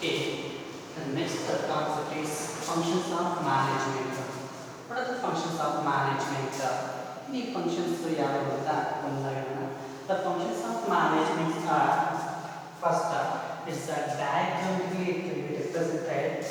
Okay. The next concept is functions of management. What are the functions of management? The functions the functions of management are first is diagrammatically it will be represented.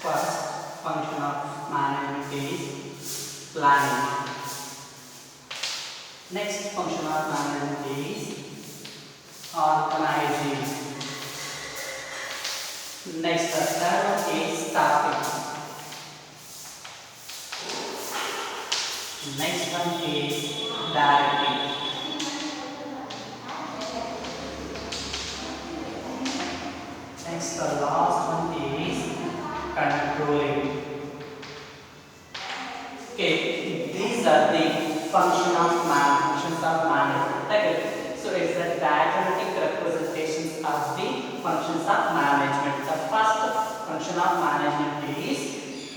First function of management is planning. Next function of management is organizing. Next third one is staffing. Next one is directing. Next the last one is controlling. Okay, these are the functions of management. Okay, so it's the diagrammatic representations of the functions of management. The first function of management is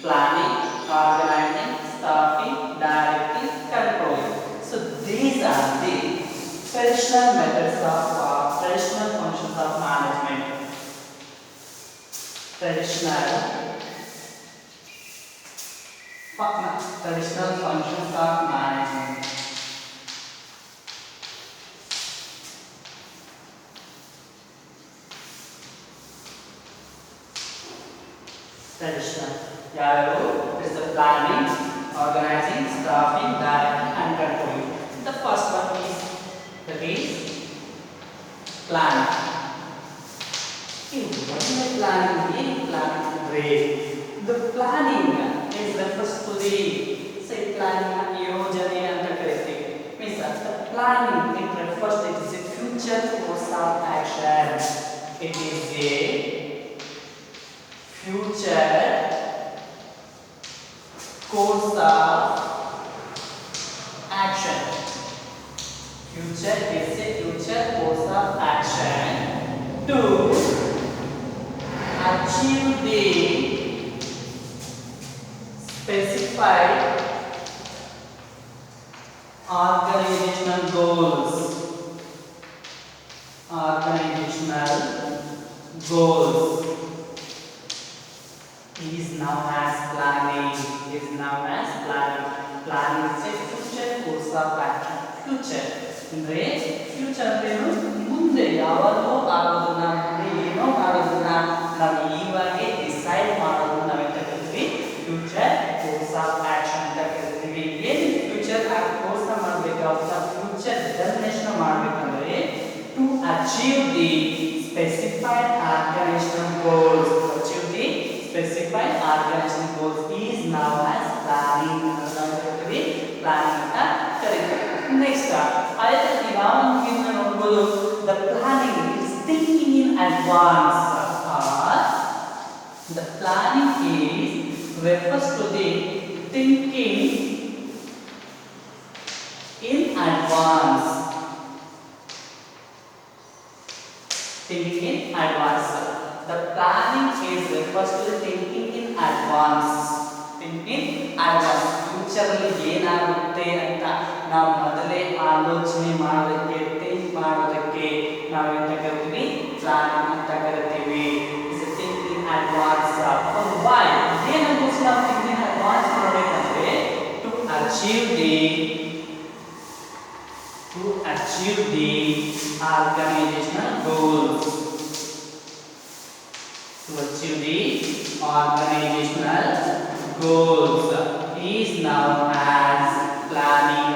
planning, organizing, staffing, directing, controlling. So these are the traditional methods of traditional functions of management. Traditional functions of management. Traditional. Yaru is the planning, organizing, staffing, directing, and controlling. The first one is planning. What is planning? The planning is refers to the say planning yojane anta karite. Means the planning it refers to it is a future course of action. It is a future course of action. Future is a future course of action to achieve the specified organizational goals. Is known as planning. Planning is a future course of action. Future ಅಂದ್ರೆ future ಅಂದ್ರೆ ಮುಂದೆ ಯಾವಾಗಲೂ ಆಗೋದನ್ನ ಏನೋ ಮಾಡೋದನ್ನ ನಾವು ಇವಾಗೆ decide ಮಾಡೋದನ್ನ ನಾವೆಂತ ಕರಿತೀವಿ ಫ್ಯೂಚರ್ ಕೋರ್ಸ್ ಆಫ್ ಆಕ್ಷನ್ ಅಂತ ಕರಿತೀವಿ. ಏನು ಫ್ಯೂಚರ್ ಆ ಕೋರ್ಸ್ ಮಾಡಬೇಕಾಗುತ್ತೆ ಫ್ಯೂಚರ್ ಡೆಫಿನೇಷನ್ ಮಾಡಬೇಕಂದ್ರೆ to achieve the specified organisational goals. Specified organizational goals is known as planning. Planning ಅಂತ ಕರೀತಾರೆ. Next, the planning is thinking in advance. The planning is refers to the thinking in advance. The planning is refers to the thinking in advance. Future ಅಲ್ಲಿ ಏನಾಗುತ್ತೆ ಅಂತ ನಾವು ಮೊದಲೇ ಆಲೋಚನೆ ಮಾಡೋದಕ್ಕೆ think ಮಾಡೋದಕ್ಕೆ ನಾವೆಂತ ಕರಿತೀವಿ ಪ್ಲಾನಿಂಗ್ ಅಂತ ಕರಿತೀವಿ. Is think in advance. Why ಏನಕ್ಕೋಸ್ಕರ ನಾವು ಥಿಂಕ್ ಇನ್ ಅಡ್ವಾನ್ಸ್ ಮಾಡಬೇಕಂದ್ರೆ to achieve the organizational goals. To achieve the organizational goals is known as planning.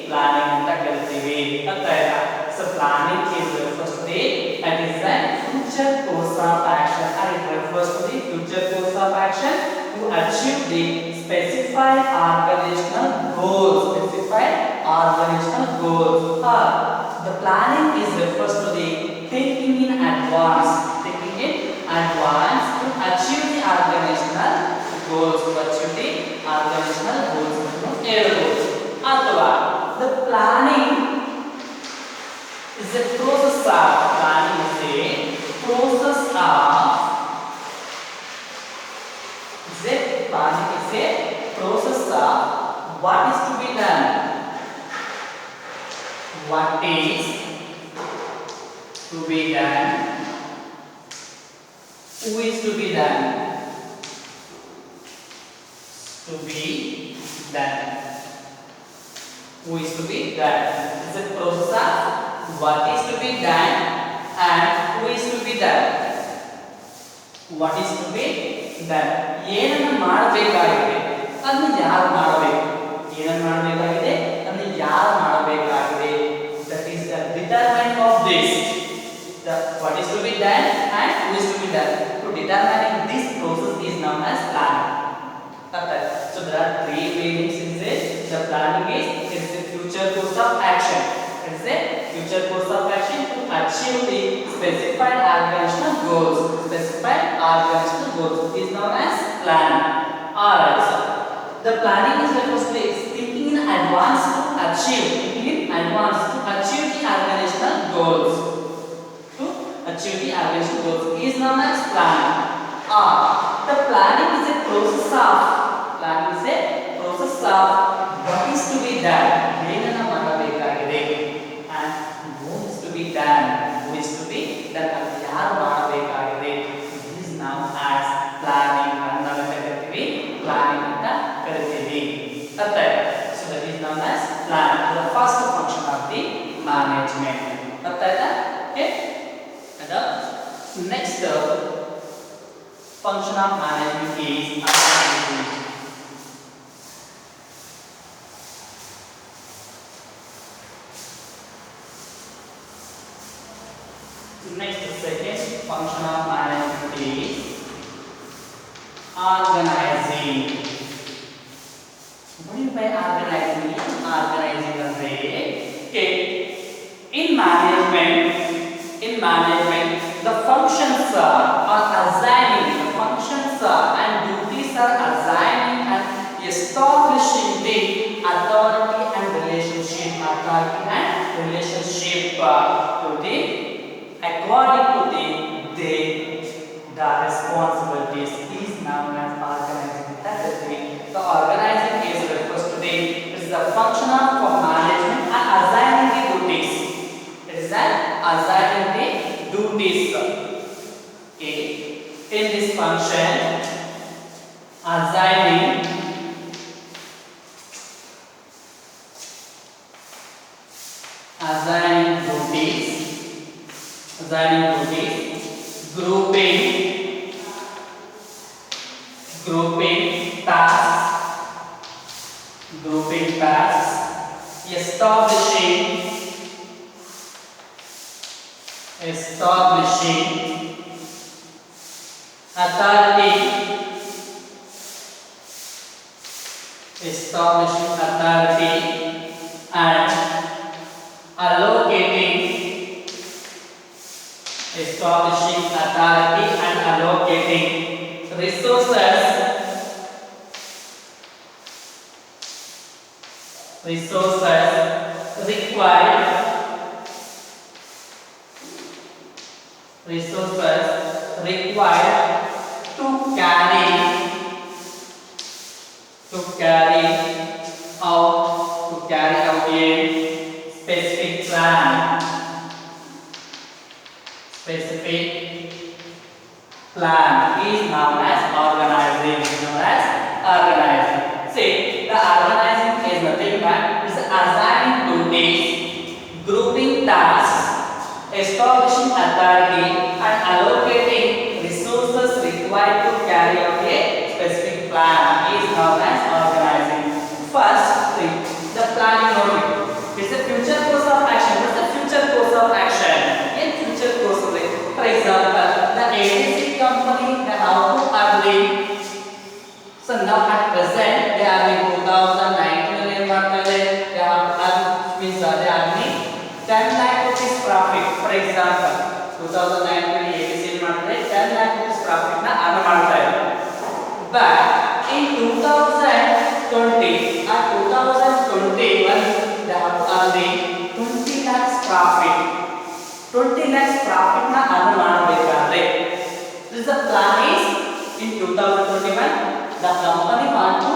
Planning ಅಂತ ಕರಿತೀವಿ. So planning is refers to the that is the future course of action. It refers to the future course of action to achieve the specified organizational goals. Specified organizational goals. The planning is refers to the thinking in advance. Thinking in advance to achieve the organizational goals. To achieve the organizational goals. ಅಥವಾ the planning is a process of planning is a process of planning is a process of what is to be done, what is to be done, who is to be done, to be done, who is to be done. It's a process of what is to be done and who is to be done. What is to be done. ಏನನ್ನು ಮಾಡಬೇಕಾಗಿದೆ ಅದನ್ನು ಯಾರು ಮಾಡಬೇಕು, ಏನನ್ನು ಮಾಡಬೇಕಾಗಿದೆ ಅದನ್ನು ಯಾರು ಮಾಡಬೇಕಾಗಿದೆ. That is the determinant of this. The what is to be done and who is to be done. To determining this process is known as planning. Okay. So there are three meanings in this. The planning is the future course of action. It is a future course of action to achieve the specified organizational goals. Specified organizational goals is known as planning. Alright. So the planning is refers to thinking in advance to achieve. Thinking in advance to achieve the organizational goals. To achieve the organizational goals is known as planning. The planning is a process of what is to be done. ಏನನ್ನು ಮಾಡಬೇಕಾಗಿದೆ and who is to be done. Who is to be done ಅಂತ ಯಾರು ಮಾಡಬೇಕಾಗಿದೆ. This is known as planning. ನಾವು ಕರಿತೀವಿ planning ಅಂತ ಕರಿತೀವಿ. ಅರ್ಥ ಆಯ್ತಾ? So that is known as planning. The first function of the management. ಅರ್ಥ ಆಯ್ತಾ? Okay. And the next function of management is organizing. Next second function of management is organizing. What do you mean by organizing? Organizing ಅಂದ್ರೆ okay. In management the functions are assigning. The functions and duties are assigning and establishing the authority and relationship to the according to the responsibilities is known as organizing. The organizing is refers to the is the function of management and assigning the duties. It is that assigning the duties. Okay. In this function, assigning duties, grouping tasks, establishing authority, and allocating resources required to carry out a specific plan. Is known as organizing. See, the organizing is nothing but is assigning duties, grouping tasks, establishing authority, and allocating resources required to carry out a specific plan. Is known as organizing. First, the planning only. It's a future course of action. What's the future course of action? In future course of action, for example, the agency company, the output are the So now at present they are in 2019 ಅಲ್ಲಿ ಮಾಡ್ತಾ ಇದೆ. They have means they are in 10 lakh rupees profit. For example 2019 ಅಲ್ಲಿ ABC ಮಾಡ್ತಾರೆ 10 lakh rupees profit ನ earn ಮಾಡ್ತಾ ಇದ್ದಾರೆ. But in 2020 or 2021 they have earned 20 lakhs profit. 20 lakhs profit ನ earn ಮಾಡಬೇಕಾದ್ರೆ this the plan is in 2021 the company want to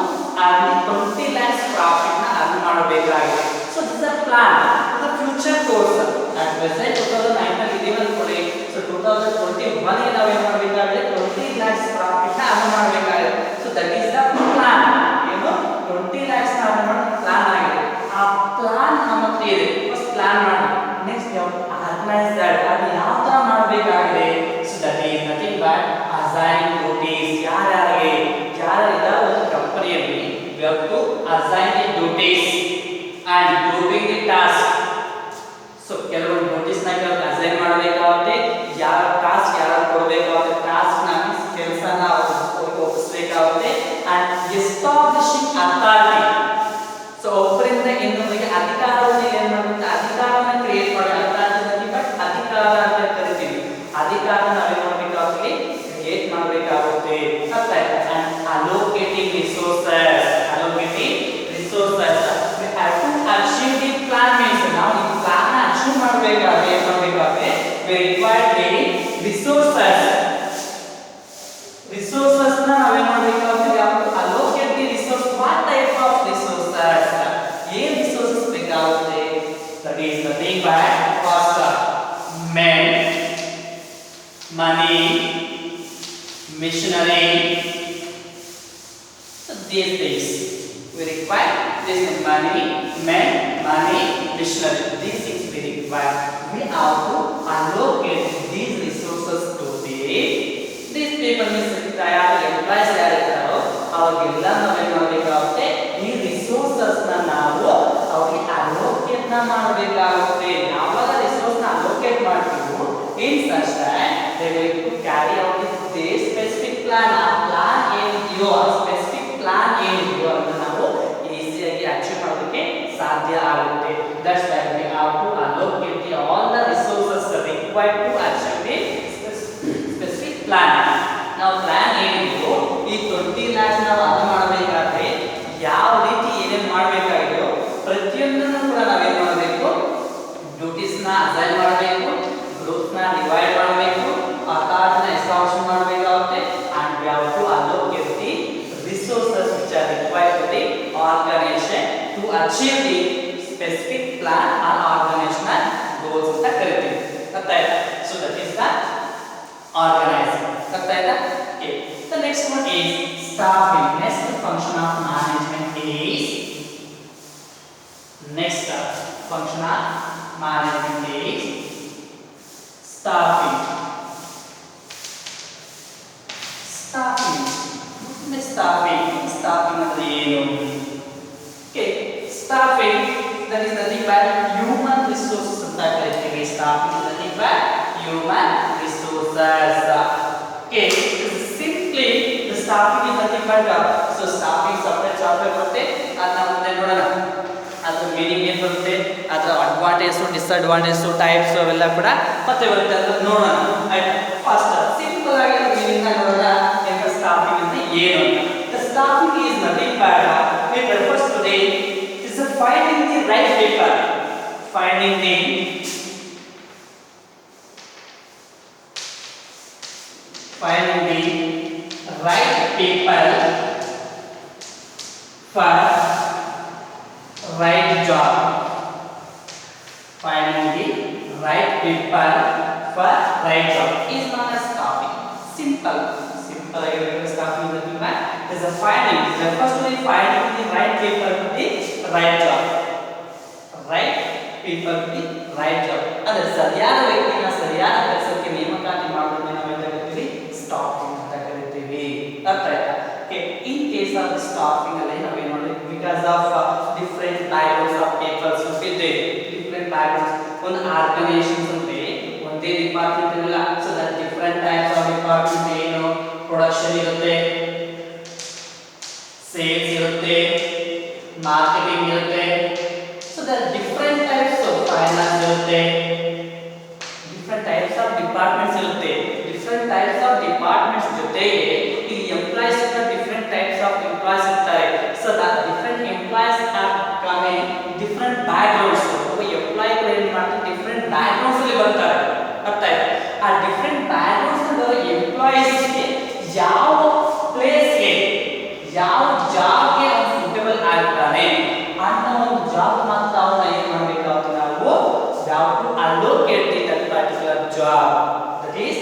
earn 20 lakhs profit na earn ಮಾಡಬೇಕಾಗಿದೆ. So this is a plan for the future course. At present 2019 ಅಲ್ಲಿ ಇದೆ ಅನ್ಕೊಳ್ಳಿ. So 2021 ಗೆ ನಾವು ಏನು ಮಾಡಬೇಕಾಗಿದೆ 20 lakhs profit na earn ಮಾಡಬೇಕಾಗಿದೆ. So that is the plan. ಏನು 20 lakhs na earn ಮಾಡೋ ಪ್ಲಾನ್ ಆಗಿದೆ. ಆ ಪ್ಲಾನ್ ನಮ್ಮ ಹತ್ರ ಇದೆ. ಫಸ್ಟ್ ಪ್ಲಾನ್ ಮಾಡಿ ನೆಕ್ಸ್ಟ್ ಯಾವ ಆರ್ಗನೈಸ್ ದಟ್ ಅದು ಯಾವ ತರ ಮಾಡಬೇಕಾಗಿದೆ. So that is nothing but assigning duties. ಯಾರ್ಯಾರಿಗೆ ಯಾರಿದ್ದಾರೆ ಒಂದು ಕಂಪನಿಯಲ್ಲಿ we have to assign the duties and grouping the task. So ಕೆಲವೊಂದು duties ನ ಕೆಲವು ಅಸೈನ್ ಮಾಡಬೇಕಾಗುತ್ತೆ. ಯಾವ ಟಾಸ್ಕ್ ಯಾರು ಕೊಡಬೇಕಾಗುತ್ತೆ ಟಾಸ್ಕ್ ನ ಕೆಲಸನ ಒಪ್ಪಿಸಬೇಕಾಗುತ್ತೆ. and establishing authority. So ಒಬ್ಬರಿಂದ ಇನ್ನೊಬ್ಬರಿಗೆ ಅಧಿಕಾರವನ್ನು ಏನು ಮಾಡುತ್ತೆ ಅಧಿಕಾರವನ್ನು ಕ್ರಿಯೇಟ್ ಮಾಡಬೇಕಾಗುತ್ತೆ. ಬಟ್ ಅಧಿಕಾರ ಅಂತ ಕರಿತೀವಿ. ಅಧಿಕಾರ ನಾವು ಏನು ಮಾಡಬೇಕಾಗುತ್ತೆ ಕ್ರಿಯೇಟ್ ಮಾಡಬೇಕಾಗುತ್ತೆ. and allocating resources. We have to achieve the plan means ನಾವು ಈ ಪ್ಲಾನ್ ನ ಅಚೀವ್ ಮಾಡಬೇಕಾದ್ರೆ ಏನು ಮಾಡಬೇಕಾಗುತ್ತೆ we require the resources ನ ನಾವು ಏನು ಮಾಡಬೇಕಾಗುತ್ತೆ we have to allocate the resource. what type of resources ಏನು resources ಬೇಕಾಗುತ್ತೆ that is nothing but first men, money, machinery. So these things we require this money, men, money, machinery. These things we require. We have to allocate these resources to these people means tayari employees ಯಾರಿದ್ದಾರೋ ಅವರಿಗೆಲ್ಲ ನಾವು ಏನು ಮಾಡಬೇಕಾಗುತ್ತೆ ಈ resources ನ ನಾವು ಅವರಿಗೆ allocate ನ ಮಾಡಬೇಕಾಗುತ್ತೆ. ಯಾವಾಗ ರಿಸೋರ್ಸ್ ನ allocate ಮಾಡ್ತೀವೋ in such that they will to carry out this specific plan. ಆ ಪ್ಲಾನ್ ಏನಿದೆಯೋ ಆ ಸ್ಪೆಸಿಫಿಕ್ ಪ್ಲಾನ್ ಏನಿದೆಯೋ ಅದನ್ನ ನಾವು ಈಸಿಯಾಗಿ ಅಚೀವ್ ಮಾಡೋದಕ್ಕೆ ಸಾಧ್ಯ ಆಗುತ್ತೆ. That's why we have to allocate all the resources required to achieve the specific plan. ನಾವು ಪ್ಲಾನ್ ಏನಿದೆಯೋ ಈ 20 lakhs ನಾವು ಅರ್ನ್ ಮಾಡಬೇಕಾದ್ರೆ ಯಾವ ರೀತಿ ಏನೇನು ಮಾಡಬೇಕಾಗಿದೆಯೋ ಪ್ರತಿಯೊಂದನ್ನು ಕೂಡ ನಾವೇನು ಮಾಡಬೇಕು ಡ್ಯೂಟೀಸ್ ನ ಅಸೈನ್ ಮಾಡಬೇಕು, ಗ್ರೂಪ್ ನ ಡಿವೈಡ್ ಮಾಡಬೇಕು, ಅಥಾರಿಟಿ ನ ಎಸ್ಟಾಬ್ಲಿಷ್ ಮಾಡಬೇಕಾಗುತ್ತೆ. and we have to allocate the resources which are required to the organization to achieve the specific plan or organizational goals ಅಂತ ಕರೀತೀವಿ. ಗೊತ್ತಾಯ್ತಾ? So that is the organizing. ಗೊತ್ತಾಯ್ತಾ? Okay. The next one is staffing. Next function of management is staffing. Staffing ಅಂದ್ರೆ ಏನು? Okay, staffing that is nothing but human resources ಅಂತ ಕರೀತೀವಿ. Staffing is nothing but human resources. Okay, simply the staffing is nothing but so staffing separate chapter ಬರುತ್ತೆ. ಅದನ್ನ ಮುಂದೆ ನೋಡೋಣ. ಅದರ meaning ಏನು ಬರುತ್ತೆ, ಅದರ ಅಡ್ವಾಂಟೇಜ್ ಡಿಸ್ಅಡ್ವಾಂಟೇಜ್ ಟೈಪ್ಸ್ ಅವೆಲ್ಲ ಕೂಡ ಮತ್ತೆ ಬರುತ್ತೆ. ಅದನ್ನ ನೋಡೋಣ. ಆಯ್ತಾ? ಫಸ್ಟ್ ಸಿಂಪಲ್ ಆಗಿ ಮೀನಿಂಗ್ ನೋಡೋಣ. staffing ಅಂದ್ರೆ ಏನು ಅಂತ. The staffing is nothing but it refers to the is finding the right people, finding the right people for right job. Finding the right people for right job is known as staffing. Simple staffing is nothing but is a finding. The first one is finding the right people for the right job. Right people for the right job. ಅಂದ್ರೆ ಸರಿಯಾದ ವ್ಯಕ್ತಿನ ಸರಿಯಾದ ಕೆಲಸಕ್ಕೆ ನೇಮಕಾತಿ ಮಾಡೋದನ್ನ ನಾವು ಏನು ಕರಿತೀವಿ staffing ಅಂತ ಕರಿತೀವಿ. ಅರ್ಥ ಆಯ್ತಾ? Okay, in case of staffing ಅಲ್ಲಿ ನಾವು ಏನು ಮಾಡ್ತೀವಿ because of different backgrounds of people should be there. Different backgrounds ಒಂದು ಆರ್ಗನೈಸೇಷನ್ಸ್ ಅಂದ್ರೆ ಒಂದೇ ಡಿಪಾರ್ಟ್ಮೆಂಟ್ ಇಲ್ಲ. So that different types of department ಏನು ಪ್ರೊಡಕ್ಷನ್ ಇರುತ್ತೆ, ಮಾರ್ಕೆಟಿಂಗ್ ಇರುತ್ತೆ. So there different types of finance ಇರುತ್ತೆ, ಡಿಫರೆಂಟ್ ಟೈಪ್ಸ್ ಆಫ್ ಡಿಪಾರ್ಟ್ಮೆಂಟ್ಸ್ ಇರುತ್ತೆ. Different types of departments ಜೊತೆಗೆ ಈ employees different types of employees ಇರ್ತಾರೆ. So that different employees have coming different backgrounds. ಒಬ್ಬ ಎಂಪ್ಲಾಯ್ಗಳು ಏನು ಮಾಡ್ತಾರೆ, ಡಿಫರೆಂಟ್ ಬ್ಯಾಕ್ಗ್ರೌಂಡ್ಸ್ ಅಲ್ಲಿ ಬರ್ತಾರೆ. ಅರ್ಥ ಆಯ್ತಾ? ಆ ಡಿಫರೆಂಟ್ ಬ್ಯಾಕ್ಗ್ರೌಂಡ್ಸ್ ಅಲ್ಲಿ ಎಂಪ್ಲಾಯೀಸ್ಗೆ ಯಾವ ಪ್ಲೇಸ್ಗೆ ಯಾವ ಜಾಬ್ಗೆ ಅವನು ಸೂಟೇಬಲ್ ಆಗ್ತಾನೆ ಅನ್ನೋ ಒಂದು ಜಾಬ್ ಮಾತ್ರ ಅವನ್ನ ಏನು ಮಾಡಬೇಕಾಗುತ್ತೆ, ನಾವು ಯಾವ to allocate that particular job, that is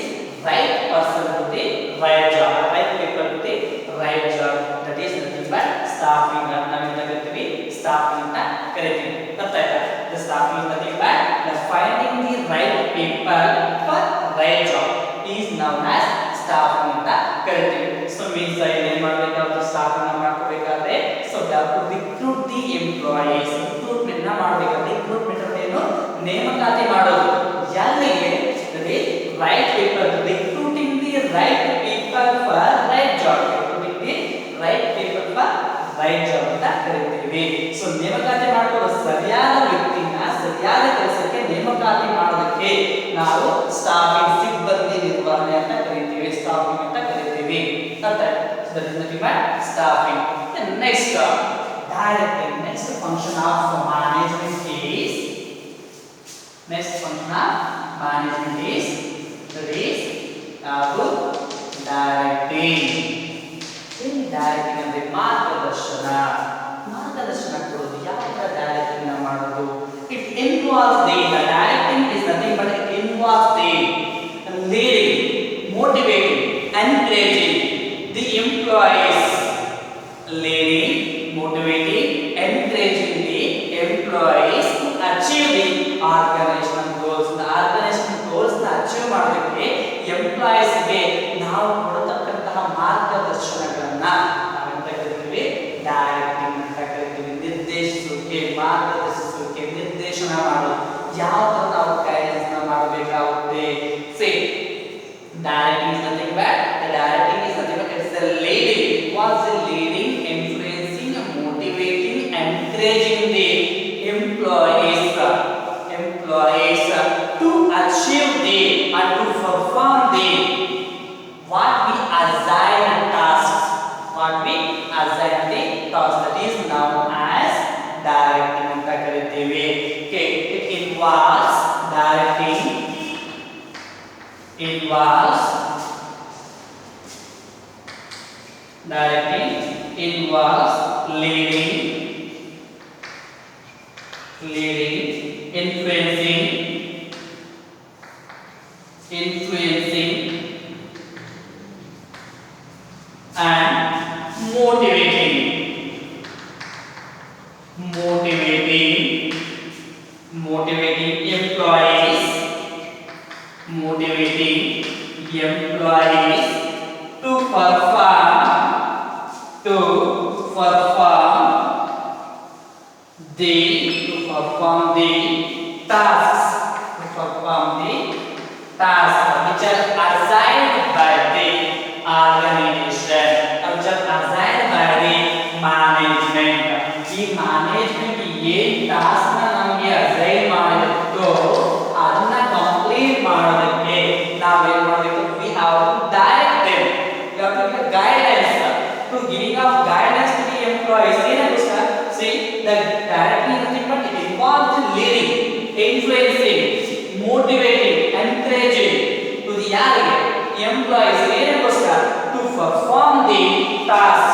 right person to the right job, right people to the right job, that is nothing but staffing. ನಾವೇನು ಕರಿತೀವಿ, staffing ಅಂತ ಕರಿತೀವಿ. ಅರ್ಥ ಆಯ್ತಾ? The staffing is nothing but the finding the right people for right job is known as staffing ಅಂತ ಕರಿತೀವಿ. So means ಏನು ಮಾಡಬೇಕಾಗುತ್ತೆ, ಸ್ಟಾಫಿಂಗ್ ಮಾಡ್ಕೋಬೇಕಾದ್ರೆ ಸೊ ಯಾವ to recruit the employees, recruitment ನ ಮಾಡಬೇಕಾದ್ರೆ. ರಿಕ್ರೂಟ್ಮೆಂಟ್ ಅಂದ್ರೆ ಏನು, ನೇಮಕಾತಿ ಮಾಡೋದು. ಯಾರಿಗೆ, right people, recruiting the right people for right job, recruiting the right people for right job ಅಂತ ಕರಿತೀವಿ. ಸೊ ನೇಮಕಾತಿ ಮಾಡೋದು, ಸರಿಯಾದ ವ್ಯಕ್ತಿನ ಸರಿಯಾದ ಕೆಲಸಕ್ಕೆ ನೇಮಕಾತಿ ಮಾಡೋದಕ್ಕೆ ನಾವು ಸ್ಟಾಫಿಂಗ್, ಸಿಬ್ಬಂದಿ ನಿರ್ವಹಣೆ ಅಂತ ಕರಿತೀವಿ, ಸ್ಟಾಫಿಂಗ್ ಅಂತ ಕರಿತೀವಿ. ಅರ್ಥ ಆಯ್ತಾ? So that is nothing but staffing. The next directing, next function of management is, next function of management is, that is directing. Directing ಅಂದ್ರೆ ಮಾರ್ಗದರ್ಶನ. ಮಾರ್ಗದರ್ಶನ ಕೊಡೋದು. ಯಾವ ತರ ಡೈರೆಕ್ಟಿಂಗ್ ನ ಮಾಡೋದು? It involves the directing is nothing but it involves the leading, motivating, encouraging the employees, leading, motivating, encouraging the employees to achieve the organizational goals. The organizational goals na achieve ಮಾಡೋದಕ್ಕೆ employees ಗೆ ನಾವು ಕೊಡತಕ್ಕಂತಹ ಮಾರ್ಗದರ್ಶನಗಳನ್ನ ನಾವೆಂತ ಕರಿತೀವಿ, directing ಅಂತ ಕರಿತೀವಿ. ನಿರ್ದೇಶಿಸೋಕೆ, ಮಾರ್ಗದರ್ಶಿಸೋಕೆ, ನಿರ್ದೇಶನ ಮಾಡೋದು. ಯಾವ ತರ ನಾವು ಗೈಡೆನ್ಸ್ ನ ಮಾಡಬೇಕಾಗುತ್ತೆ. ಸೇ directing is nothing but the directing is nothing but it's the leading, was the leading, influencing, motivating, encouraging the employees to achieve the and to perform the what we assign tasks, what we assign the task, that is known as directing ಅಂತ ಕರಿತೀವಿ. Okay, it involves directing, involves directing, involves leading, influencing, and motivating, employees, motivating employees to perform the tasks, which are assigned by the organization, which are assigned by the management. ಈ management ಏನ್ task ನ ನಮಗೆ assign ಮಾಡಿರುತ್ತೋ ಅದನ್ನ complete ಮಾಡೋದಕ್ಕೆ ನಾವೇನ್ ಮಾಡಬೇಕು, we have to direct them, we have to give guidance to giving of guidance to the employees. ಏನಗೋಸ್ಕರ, see the directing is nothing but it involves leading, influencing, motivating, encouraging to the ಯಾರಿಗೆ, employees. ಏನಗೋಸ್ಕರ, to perform the task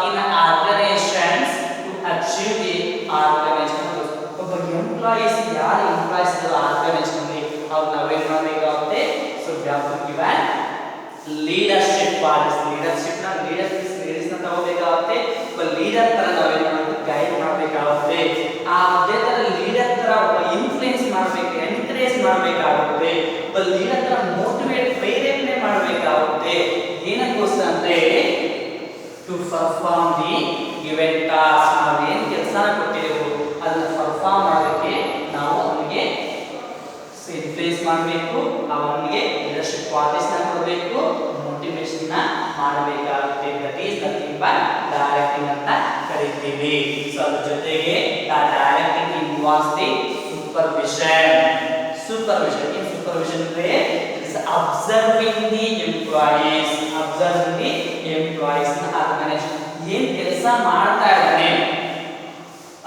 in organizations to achieve the organizational goals. ಒಬ್ಬ employees, ಯಾರು employees organisation ಅಲ್ಲಿ ಅವ್ರು ನಾವೇನ್ ಮಾಡಬೇಕಾಗುತ್ತೆ, so we have to give on leadership qualities. Leadership ನ leaders ನ ತಗೋಬೇಕಾಗುತ್ತೆ. ಒಬ್ಬ ಲೀಡರ್ ತರ ನಾವೇನ್ ಮಾಡಬೇಕು, ಗೈಡ್ ಮಾಡಬೇಕಾಗುತ್ತೆ. ಅದೇ ತರ ಲೀಡರ್ ತರ ಒಬ್ಬ ಇನ್ಫ್ಲುಯೆನ್ಸ್ ಮಾಡಬೇಕು, ಎನ್ಕರೇಜ್ ಮಾಡಬೇಕಾಗುತ್ತೆ. ಒಬ್ಬ ಲೀಡರ್ ತರ ಮೋಟಿವೇಟ್, ಪ್ರೇರೇಪಣೆ ಮಾಡಬೇಕಾಗುತ್ತೆ. ಏನಕ್ಕೋಸ್ಕರ ಅಂದ್ರೆ to perform the given task. ನಾವೇನು ಕೆಲಸನ ಕೊಟ್ಟಿದ್ದೇವೆ ಅದನ್ನ ಪರ್ಫಾರ್ಮ್ ಮಾಡೋದಕ್ಕೆ ನಾವು ಅವನಿಗೆ ಇನ್ಫ್ಲುಯೆನ್ಸ್ ಮಾಡಬೇಕು, ಅವನಿಗೆ ಲೀಡರ್ಶಿಪ್ ಕ್ವಾಲಿಟೀಸ್ ನ ಕೊಡಬೇಕು, ಮೋಟಿವೇಶನ್ ನ ಮಾಡಬೇಕಾಗುತ್ತೆ. That is nothing but directing ಅಂತ ಕರಿತೀವಿ. ಸೊ ಅದ್ರ ಜೊತೆಗೆ the directing involves the supervision. Supervision in supervision way is observing the employees ನ ಆರ್ಗನೈಸೇಷನ್ ಏನ್ ಕೆಲಸ ಮಾಡ್ತಾ ಇದ್ದಾನೆ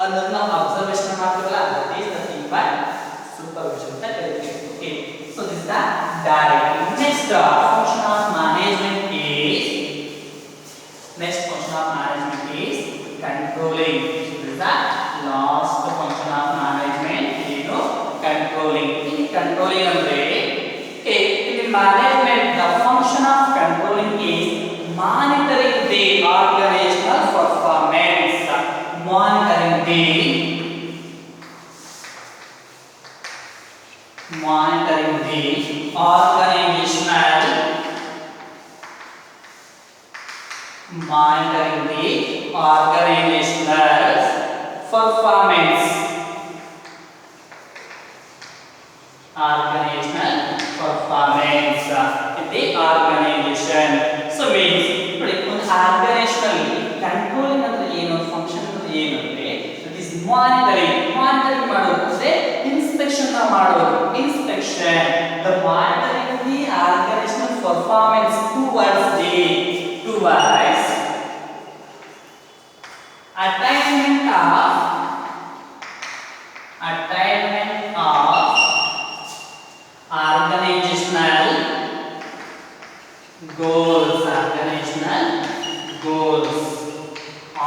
ಅದನ್ನ ಅಬ್ಸರ್ವೇಷನ್ ಮಾಡ್ತೀವಲ್ಲ that is nothing but supervision ಅಂತ ಕರಿತೀವಿ. Okay, so this is the directing. Next function of management is controlling. So this is the last function of management, controlling. In controlling ಅಂದ್ರೆ in management the function of controlling is monitoring the organizational performance. Monitoring the organizational performance. In the organization. So means ನೋಡಿ ಒಂದು organizational controlling ಅಂದ್ರೆ ಏನು, function ಅಂದ್ರೆ ಏನು ಅಂದ್ರೆ it is monitoring ಮಾಡೋದು ಅಂದ್ರೆ ಇನ್ಸ್ಪೆಕ್ಷನ್ ಮಾಡೋದು. The monitoring the organizational performance towards attainment of organizational goals.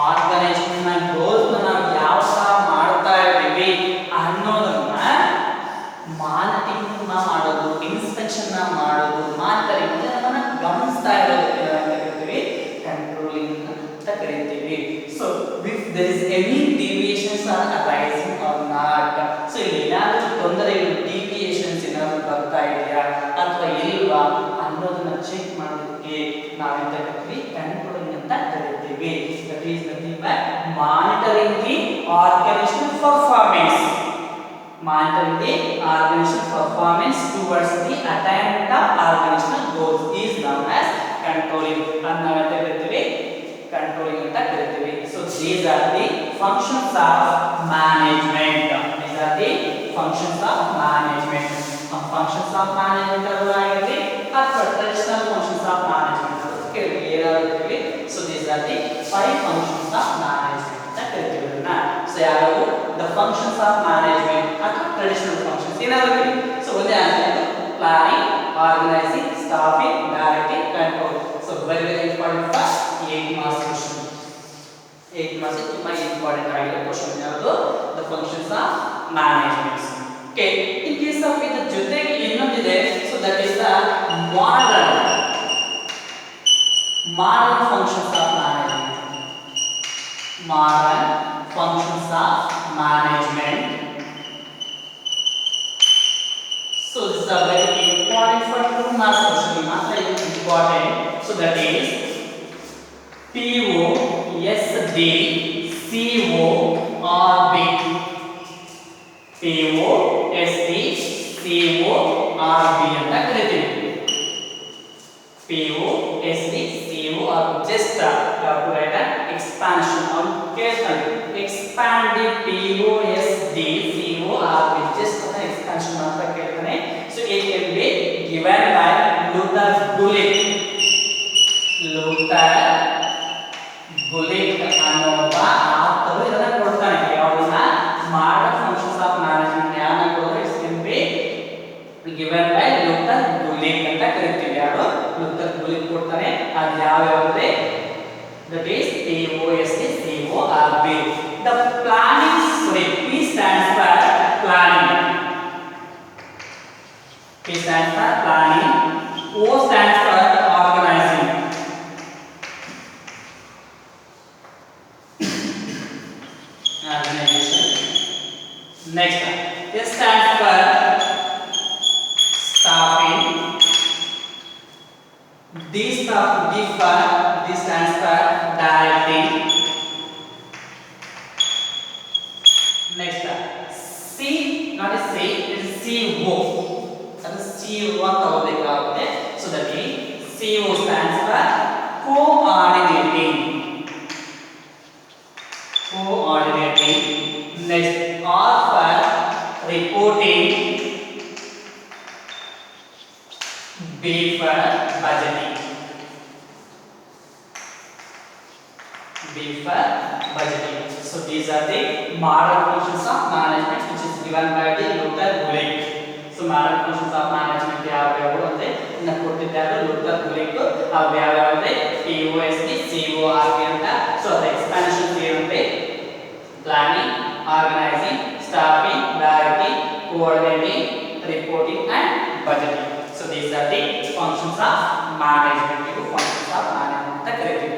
Organizational goals ನಾವು ಯಾವ ತರ ಮಾಡ್ತಾ ಇದ್ದೀವಿ ಅನ್ನೋದನ್ನ ಮಾನಿಟರಿಂಗ್ ಮಾಡೋದು, ಇನ್ಸ್ಪೆಕ್ಷನ್ ಮಾಡೋದು, ಮಾನಿಟರಿಂಗ್ ಅದನ್ನ ಗಮನಿಸ್ತಾ ಇರೋದಕ್ಕೆ ಕರಿತೀವಿ ಕಂಟ್ರೋಲಿಂಗ್ ಅಂತ ಕರಿತೀವಿ. So if there is any deviations are arising or not, so ಇಲ್ಲಿ ಏನಾದರೂ ತೊಂದರೆಗಳು deviations ಏನಾದರೂ ಬರ್ತಾ ಇದೆಯಾ ಅಥವಾ ಇಲ್ವಾ ಅನ್ನೋದನ್ನ ಚೆಕ್ ಮಾಡೋದಕ್ಕೆ ನಾವೆಂತ ಕರಿತೀವಿ ಕಂಟ್ರೋಲಿಂಗ್ ಅಂತ ಕರಿತೀವಿ. that is nothing but monitoring the organizational performance towards the attainment of organizational goals is known as controlling. and ನಾವೆಂತ ಕರಿತೀವಿ controlling ಅಂತ ಕರಿತೀವಿ. so these are the functions of management. functions of management ಆಗಿರಲಿ ಅಥವಾ traditional functions of management ಕೇಳಿ ಏನಾಗುತ್ತೆ. so these are the 5 functions of management ಅಂತ ಕರಿತೀವಿ. so ಯಾವುದು the functions of management ಅಥವಾ traditional functions ಏನಾಗುತ್ತೆ. so ಒಂದೇ answer planning, organizing, staffing, directing, control. so very important for 8 marks question. 8 marks ತುಂಬಾ important ಆಗಿರೋ ಕ್ವೆಶ್ಚನ್ ಯಾವುದು the functions of management. okay, in case of ಇದರ ಜೊತೆಗೆ ಇನ್ನೊಂದಿದೆ. so that is the modern functions of management. so this is a very important for 2 marks question. ಮಾತ್ರ ಇದು important. so that is POSD CORB. POSD CORB ಅಂತ ಕರೀತೀವಿ. POSD CORB just to write an expansion on case expand the POSD CORB just an expansion ಅಂತ ಕೇಳ್ತಾನೆ. so it can be given by Luther Gulick ಅನ್ನೋವ ಆತರು ಇದನ್ನ ಕೊಡ್ತಾನೆ. ಯಾವನ್ನ modern functions of management ಯಾರನ್ನ ಕೊಡೋದು it's can be given by Luther Gulick ಅಂತ ಕರಿತೀವಿ. ಯಾರು ಲೂಥರ್ ಗುಲಿಕ್ ಕೊಡ್ತಾನೆ. ಅದು ಯಾವ ಅಂದ್ರೆ that is POSD CORB. the planning P stands for planning. P stands for planning. O stands for organizing. Next, this stands for staffing. This stands for directing. Next, C, not a C, it is CO. That is CO ಅಂತ ಓದಬೇಕಾಗುತ್ತೆ. So that is CO stands for coordinating. B for budgeting. B for budgeting. So these are the model functions of management which is given by the Lothar Gulick. So model functions of management ಯಾವ್ಯಾವು ಅಂದ್ರೆ ಇನ್ನ ಕೊಟ್ಟಿದ್ದಾರೆ Luther ಗುಲಿಕ್ ಅವು ಯಾವ್ಯಾವು ಅಂದ್ರೆ POSD CORP ಅಂತ. So ಅದ expansion ಏನಂದ್ರೆ planning, organising, staffing, directing, coordinating, reporting and budgeting. So these are the functions of management. ಇವು functions of management ಅಂತ ಕರೀತೀವಿ.